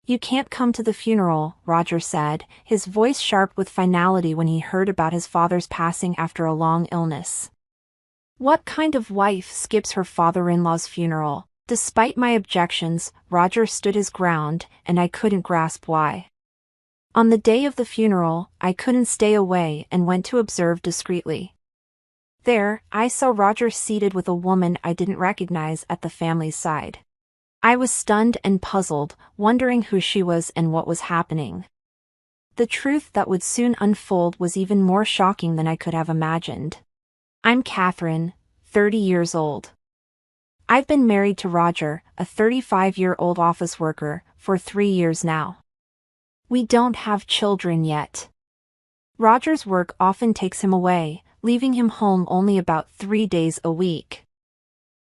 You can't come to the funeral, Roger said, his voice sharp with finality when he heard about his father's passing after a long illness. What kind of wife skips her father-in-law's funeral? Despite my objections, Roger stood his ground, and I couldn't grasp why. On the day of the funeral, I couldn't stay away and went to observe discreetly. There, I saw Roger seated with a woman I didn't recognize at the family's side. I was stunned and puzzled, wondering who she was and what was happening. The truth that would soon unfold was even more shocking than I could have imagined. I'm Catherine, 30 years old. I've been married to Roger, a 35-year-old office worker, for 3 years now. We don't have children yet. Roger's work often takes him away, leaving him home only about 3 days a week.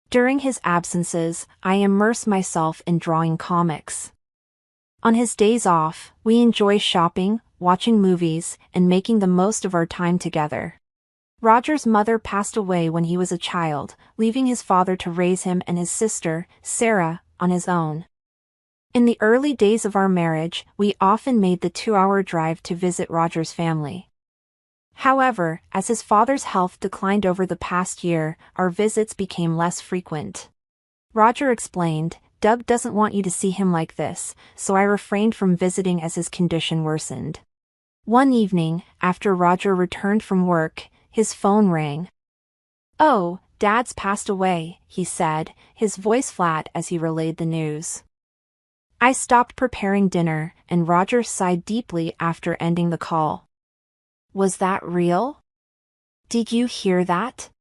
During his absences, I immerse myself in drawing comics. On his days off, we enjoy shopping, watching movies, and making the most of our time together. Roger's mother passed away when he was a child, leaving his father to raise him and his sister, Sarah, on his own. In the early days of our marriage, we often made the 2-hour drive to visit Roger's family. However, as his father's health declined over the past year, our visits became less frequent. Roger explained, "Doug doesn't want you to see him like this, so I refrained from visiting as his condition worsened." One evening, after Roger returned from work, his phone rang. "Oh, Dad's passed away," he said, his voice flat as he relayed the news. I stopped preparing dinner, and Roger sighed deeply after ending the call. "Was that real? Did you hear that?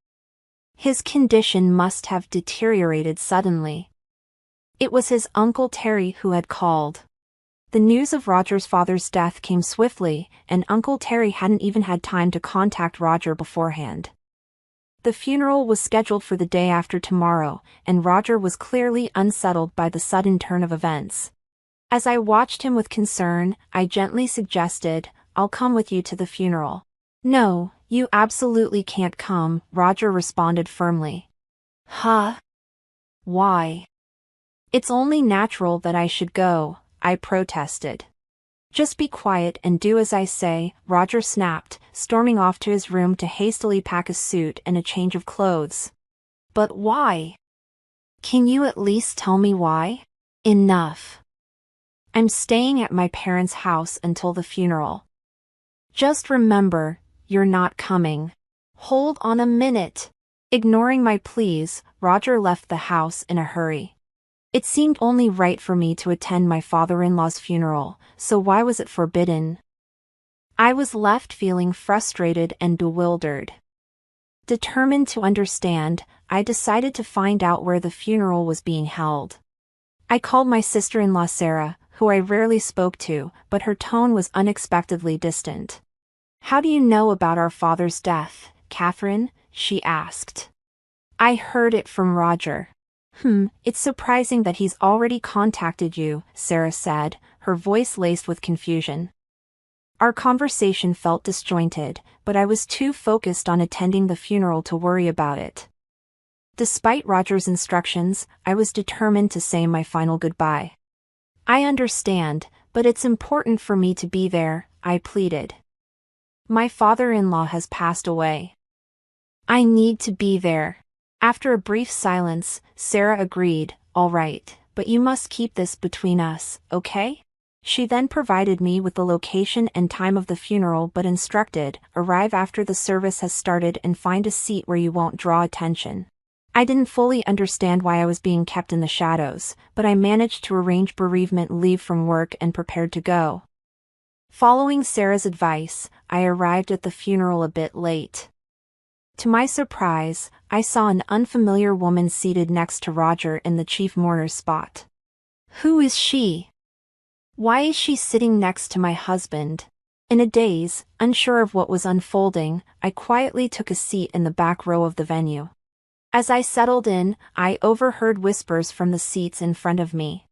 His condition must have deteriorated suddenly." It was his Uncle Terry who had called. The news of Roger's father's death came swiftly, and Uncle Terry hadn't even had time to contact Roger beforehand. The funeral was scheduled for the day after tomorrow, and Roger was clearly unsettled by the sudden turn of events. As I watched him with concern, I gently suggested, "I'll come with you to the funeral." "No, you absolutely can't come," Roger responded firmly. "Huh? Why?" "It's only natural that I should go," I protested. "Just be quiet and do as I say," Roger snapped, storming off to his room to hastily pack a suit and a change of clothes. "But why? Can you at least tell me why?" "Enough. I'm staying at my parents' house until the funeral. Just remember, you're not coming." "Hold on a minute." Ignoring my pleas, Roger left the house in a hurry. It seemed only right for me to attend my father-in-law's funeral, so why was it forbidden? I was left feeling frustrated and bewildered. Determined to understand, I decided to find out where the funeral was being held. I called my sister-in-law Sarah, who I rarely spoke to, but her tone was unexpectedly distant. "How do you know about our father's death, Catherine?" she asked. "I heard it from Roger." It's surprising that he's already contacted you," Sarah said, her voice laced with confusion. Our conversation felt disjointed, but I was too focused on attending the funeral to worry about it. Despite Roger's instructions, I was determined to say my final goodbye. "I understand, but it's important for me to be there," I pleaded. "My father-in-law has passed away. I need to be there." After a brief silence, Sarah agreed, "All right, but you must keep this between us, okay?" She then provided me with the location and time of the funeral but instructed, "Arrive after the service has started and find a seat where you won't draw attention." I didn't fully understand why I was being kept in the shadows, but I managed to arrange bereavement leave from work and prepared to go. Following Sarah's advice, I arrived at the funeral a bit late. To my surprise, I saw an unfamiliar woman seated next to Roger in the chief mourner's spot. Who is she? Why is she sitting next to my husband? In a daze, unsure of what was unfolding, I quietly took a seat in the back row of the venue. As I settled in, I overheard whispers from the seats in front of me.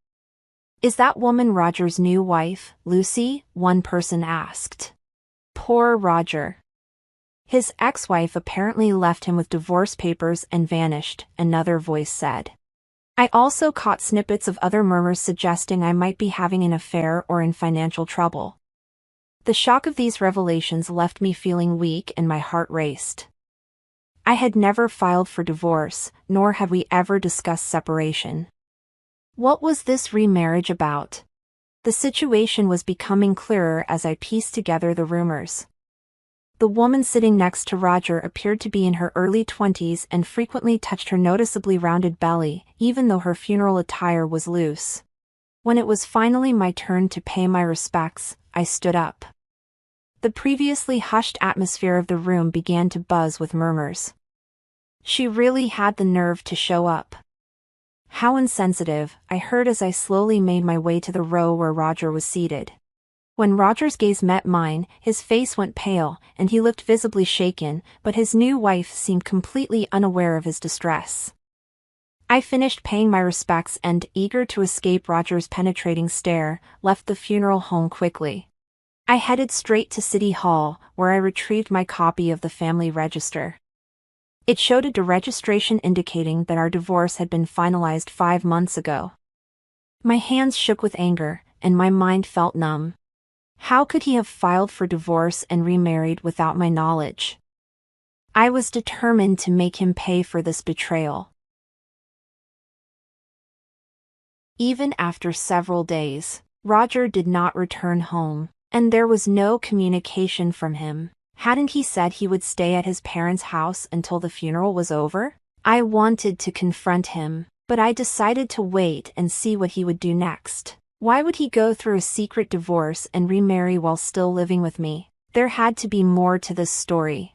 "Is that woman Roger's new wife, Lucy?" one person asked. Poor Roger. His ex-wife apparently left him with divorce papers and vanished, another voice said. I also caught snippets of other murmurs suggesting I might be having an affair or in financial trouble. The shock of these revelations left me feeling weak and my heart raced. I had never filed for divorce, nor had we ever discussed separation. What was this remarriage about? The situation was becoming clearer as I pieced together the rumors. The woman sitting next to Roger appeared to be in her early 20s and frequently touched her noticeably rounded belly, even though her funeral attire was loose. When it was finally my turn to pay my respects, I stood up. The previously hushed atmosphere of the room began to buzz with murmurs. She really had the nerve to show up. How insensitive, I heard as I slowly made my way to the row where Roger was seated. When Roger's gaze met mine, his face went pale, and he looked visibly shaken, but his new wife seemed completely unaware of his distress. I finished paying my respects and, eager to escape Roger's penetrating stare, left the funeral home quickly. I headed straight to City Hall, where I retrieved my copy of the family register. It showed a deregistration indicating that our divorce had been finalized 5 months ago. My hands shook with anger, and my mind felt numb. How could he have filed for divorce and remarried without my knowledge? I was determined to make him pay for this betrayal. Even after several days, Roger did not return home, and there was no communication from him. Hadn't he said he would stay at his parents' house until the funeral was over? I wanted to confront him, but I decided to wait and see what he would do next. Why would he go through a secret divorce and remarry while still living with me? There had to be more to this story.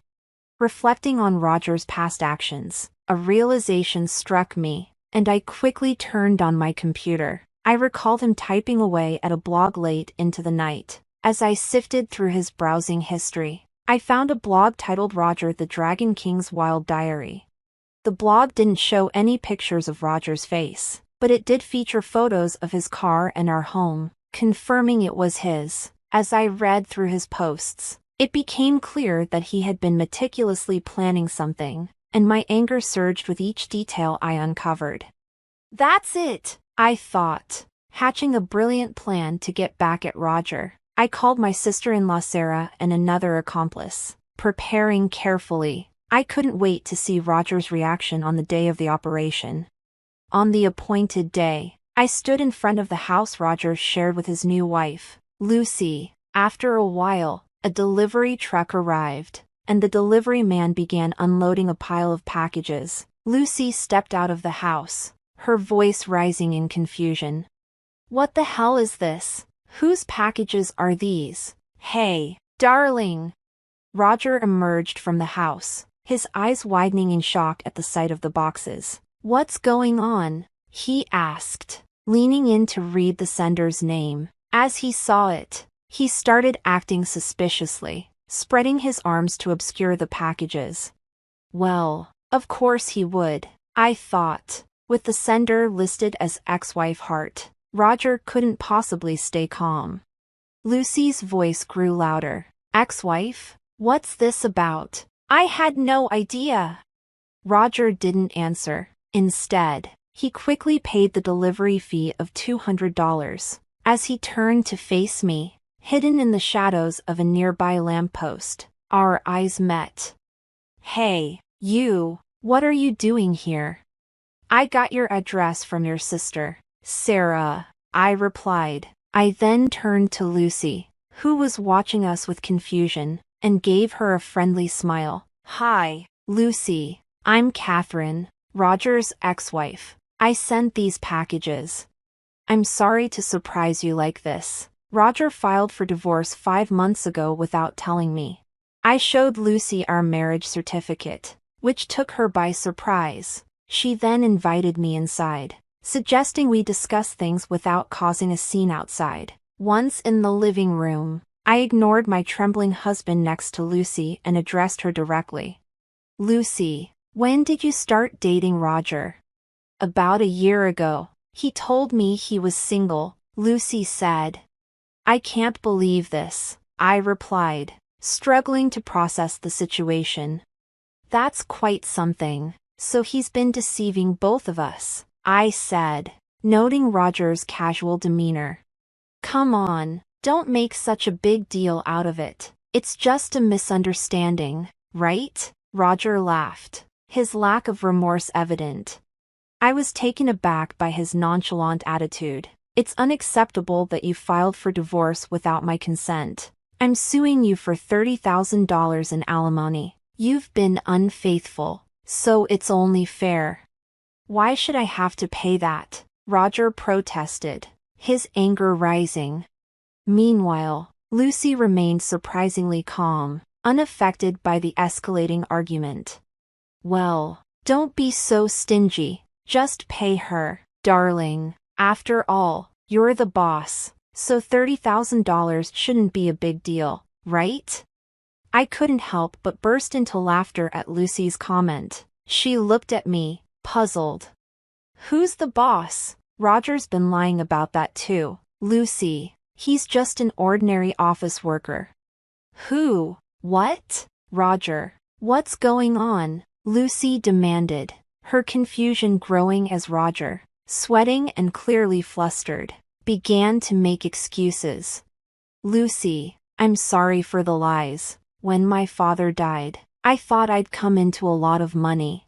Reflecting on Roger's past actions, a realization struck me, and I quickly turned on my computer. I recalled him typing away at a blog late into the night. As I sifted through his browsing history, I found a blog titled Roger the Dragon King's Wild Diary. The blog didn't show any pictures of Roger's face, but it did feature photos of his car and our home, confirming it was his. As I read through his posts, it became clear that he had been meticulously planning something, and my anger surged with each detail I uncovered. That's it, I thought, hatching a brilliant plan to get back at Roger. I called my sister-in-law Sarah and another accomplice, preparing carefully. I couldn't wait to see Roger's reaction on the day of the operation. On the appointed day, I stood in front of the house Roger shared with his new wife, Lucy. After a while, a delivery truck arrived, and the delivery man began unloading a pile of packages. Lucy stepped out of the house, her voice rising in confusion. "What the hell is this? Whose packages are these? Hey, darling!" Roger emerged from the house, his eyes widening in shock at the sight of the boxes. "What's going on?" he asked, leaning in to read the sender's name. As he saw it, he started acting suspiciously, spreading his arms to obscure the packages. Well, of course he would, I thought. With the sender listed as ex-wife Hart, Roger couldn't possibly stay calm. Lucy's voice grew louder. "Ex-wife? What's this about? I had no idea." Roger didn't answer. Instead, he quickly paid the delivery fee of $200. As he turned to face me, hidden in the shadows of a nearby lamppost, our eyes met. "Hey, you, what are you doing here?" "I got your address from your sister, Sarah," I replied. I then turned to Lucy, who was watching us with confusion, and gave her a friendly smile. "Hi, Lucy. I'm Catherine, Roger's ex-wife. I sent these packages. I'm sorry to surprise you like this. Roger filed for divorce 5 months ago without telling me." I showed Lucy our marriage certificate, which took her by surprise. She then invited me inside, suggesting we discuss things without causing a scene outside. Once in the living room, I ignored my trembling husband next to Lucy and addressed her directly. "Lucy, when did you start dating Roger?" "About a year ago. He told me he was single," Lucy said. "I can't believe this," I replied, struggling to process the situation. "That's quite something. So he's been deceiving both of us." I said, noting Roger's casual demeanor. Come on, don't make such a big deal out of it. It's just a misunderstanding, right? Roger laughed, his lack of remorse evident. I was taken aback by his nonchalant attitude. It's unacceptable that you filed for divorce without my consent. I'm suing you for $30,000 in alimony. You've been unfaithful, so it's only fair. Why should I have to pay that? Roger protested, his anger rising. Meanwhile, Lucy remained surprisingly calm, unaffected by the escalating argument. Well, don't be so stingy. Just pay her, darling. After all, you're the boss, so $30,000 shouldn't be a big deal, right? I couldn't help but burst into laughter at Lucy's comment. She looked at me, puzzled. Who's the boss? Roger's been lying about that too, Lucy. He's just an ordinary office worker. Who? What? Roger. What's going on? Lucy demanded, her confusion growing as Roger, sweating and clearly flustered, began to make excuses. Lucy, I'm sorry for the lies. When my father died, I thought I'd come into a lot of money.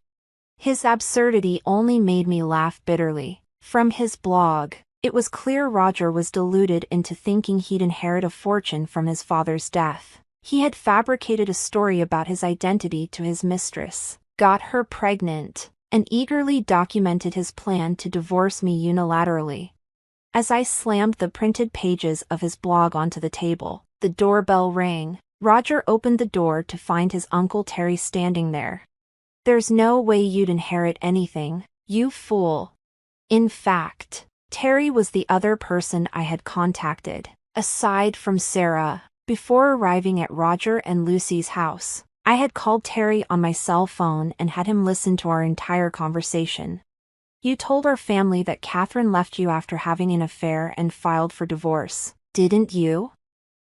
His absurdity only made me laugh bitterly. From his blog, it was clear Roger was deluded into thinking he'd inherit a fortune from his father's death. He had fabricated a story about his identity to his mistress, got her pregnant, and eagerly documented his plan to divorce me unilaterally. As I slammed the printed pages of his blog onto the table, the doorbell rang. Roger opened the door to find his Uncle Terry standing there. There's no way you'd inherit anything, you fool. In fact, Terry was the other person I had contacted, aside from Sarah. Before arriving at Roger and Lucy's house, I had called Terry on my cell phone and had him listen to our entire conversation. You told our family that Catherine left you after having an affair and filed for divorce, didn't you?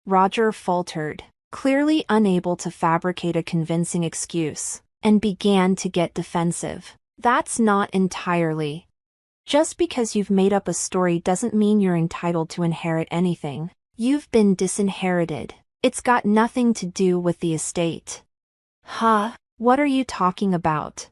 Roger faltered, clearly unable to fabricate a convincing excuse, and began to get defensive. That's not entirely. Just because you've made up a story doesn't mean you're entitled to inherit anything. You've been disinherited. It's got nothing to do with the estate. Huh? What are you talking about?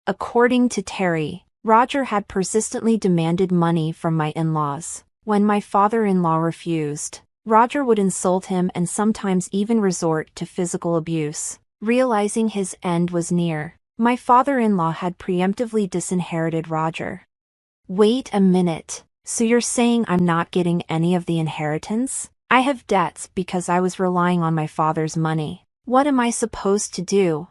According to Terry, Roger had persistently demanded money from my in-laws. When my father-in-law refused, Roger would insult him and sometimes even resort to physical abuse. Realizing his end was near, my father-in-law had preemptively disinherited Roger. Wait a minute, so you're saying I'm not getting any of the inheritance? I have debts because I was relying on my father's money. What am I supposed to do?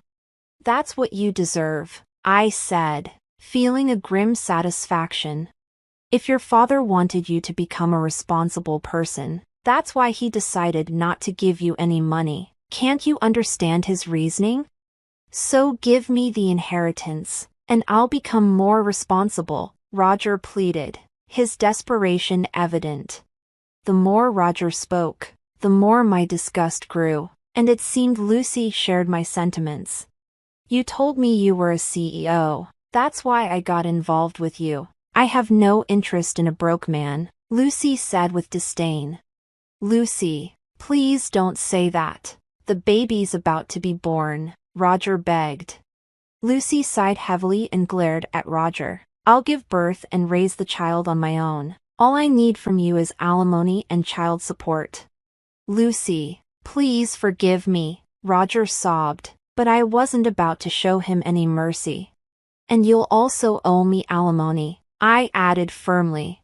That's what you deserve, I said, feeling a grim satisfaction. If your father wanted you to become a responsible person, that's why he decided not to give you any money. Can't you understand his reasoning? So give me the inheritance, and I'll become more responsible, Roger pleaded, his desperation evident. The more Roger spoke, the more my disgust grew, and it seemed Lucy shared my sentiments. You told me you were a CEO. That's why I got involved with you. I have no interest in a broke man, Lucy said with disdain. Lucy, please don't say that. The baby's about to be born, Roger begged. Lucy sighed heavily and glared at Roger. I'll give birth and raise the child on my own. All I need from you is alimony and child support. Lucy, please forgive me, Roger sobbed, but I wasn't about to show him any mercy. And you'll also owe me alimony, I added firmly.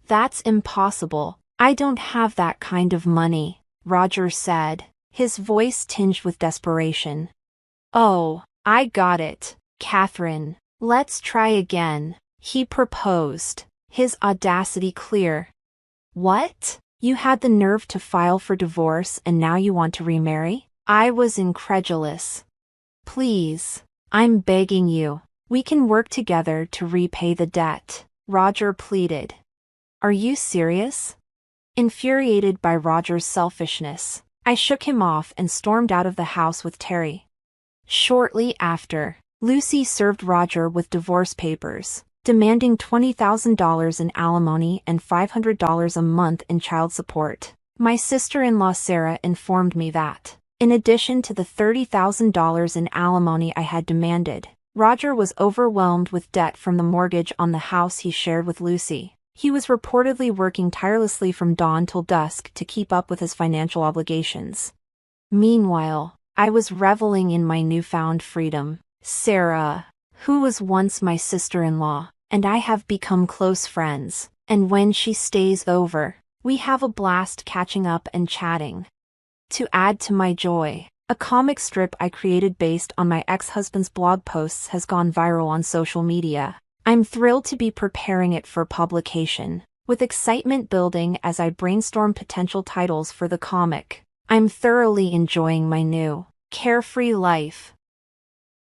That's impossible. I don't have that kind of money, Roger said, his voice tinged with desperation. Oh, I got it, Catherine. Let's try again, he proposed, his audacity clear. What? You had the nerve to file for divorce and now you want to remarry? I was incredulous. Please, I'm begging you. We can work together to repay the debt, Roger pleaded. Are you serious? Infuriated by Roger's selfishness, I shook him off and stormed out of the house with Terry. Shortly after, Lucy served Roger with divorce papers, demanding $20,000 in alimony and $500 a month in child support. My sister-in-law Sarah informed me that, in addition to the $30,000 in alimony I had demanded, Roger was overwhelmed with debt from the mortgage on the house he shared with Lucy. He was reportedly working tirelessly from dawn till dusk to keep up with his financial obligations. Meanwhile, I was reveling in my newfound freedom. Sarah, who was once my sister-in-law, and I have become close friends, and when she stays over, we have a blast catching up and chatting. To add to my joy, a comic strip I created based on my ex-husband's blog posts has gone viral on social media. I'm thrilled to be preparing it for publication, with excitement building as I brainstorm potential titles for the comic. I'm thoroughly enjoying my new, carefree life.